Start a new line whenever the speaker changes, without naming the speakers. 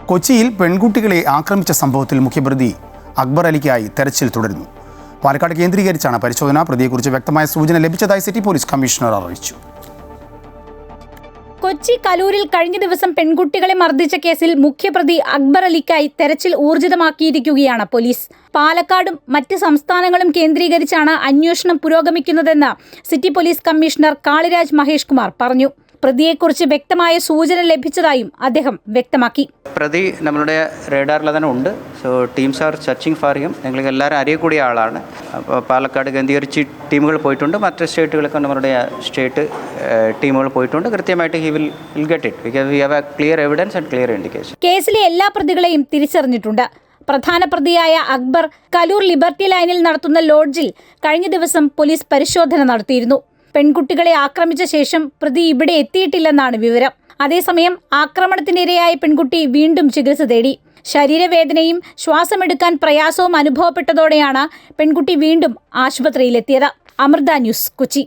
കൊച്ചിയിൽ പെൺകുട്ടികളെ ആക്രമിച്ച സംഭവത്തിൽ മുഖ്യപ്രതി അക്ബർ അലിക്കായി തെരച്ചിൽ തുടരുന്നു. പാലക്കാട് കേന്ദ്രീകരിച്ചാണ് പരിശോധന. പ്രതിയെക്കുറിച്ച് വ്യക്തമായ സൂചന ലഭിച്ചതായി സിറ്റി പോലീസ് കമ്മീഷണർ അറിയിച്ചു.
കൊച്ചി കലൂരിൽ കഴിഞ്ഞ ദിവസം പെൺകുട്ടികളെ മർദ്ദിച്ച കേസിൽ മുഖ്യപ്രതി അക്ബർ അലിക്കായി തെരച്ചിൽ ഊർജിതമാക്കിയിരിക്കുകയാണ് പോലീസ്. പാലക്കാടും മറ്റ് സംസ്ഥാനങ്ങളും കേന്ദ്രീകരിച്ചാണ് അന്വേഷണം പുരോഗമിക്കുന്നതെന്ന് city police commissioner Kaliraj Mahesh Kumar പറഞ്ഞു. പ്രതിയെക്കുറിച്ച് വ്യക്തമായ സൂചന ലഭിച്ചതായും അദ്ദേഹം വ്യക്തമാക്കി.
പ്രതി നമ്മളുടെ റേഡാറിൽ തന്നെ ഉണ്ട്. So teams are searching for him. ഞങ്ങൾക്ക് എല്ലാവരും അറിയக்கூடிய ആളാണ്. അപ്പോൾ പാലക്കാട് കേന്ദ്രീകരിച്ച് ടീമുകൾ പോയിട്ടുണ്ട്. മറ്റ് സ്റ്റേറ്റുകളൊക്കെ നമ്മളുടെ സ്റ്റേറ്റ് ടീമുകൾ പോയിട്ടുണ്ട്. കൃത്യമായിട്ട് he will get it because we have A clear evidence and clear indication.
കേസിലെ എല്ലാ പ്രതികളെയും തിരിച്ചറിഞ്ഞിട്ടുണ്ട്. പ്രധാന പ്രതിയായ അക്ബർ കലൂർ ലിബർട്ടി ലൈനിൽ നടത്തുന്ന ലോഡ്ജിൽ കഴിഞ്ഞ ദിവസം പോലീസ് പരിശോധന നടത്തിയിരുന്നു. പെൺകുട്ടികളെ ആക്രമിച്ച ശേഷം പ്രതി ഇവിടെ എത്തിയിട്ടില്ലെന്നാണ് വിവരം. അതേസമയം ആക്രമണത്തിനിരയായ പെൺകുട്ടി വീണ്ടും ചികിത്സ തേടി. ശരീരവേദനയും ശ്വാസമെടുക്കാൻ പ്രയാസവും അനുഭവപ്പെട്ടതോടെയാണ് പെൺകുട്ടി വീണ്ടും ആശുപത്രിയിലെത്തിയത്. അമൃത ന്യൂസ്, കൊച്ചി.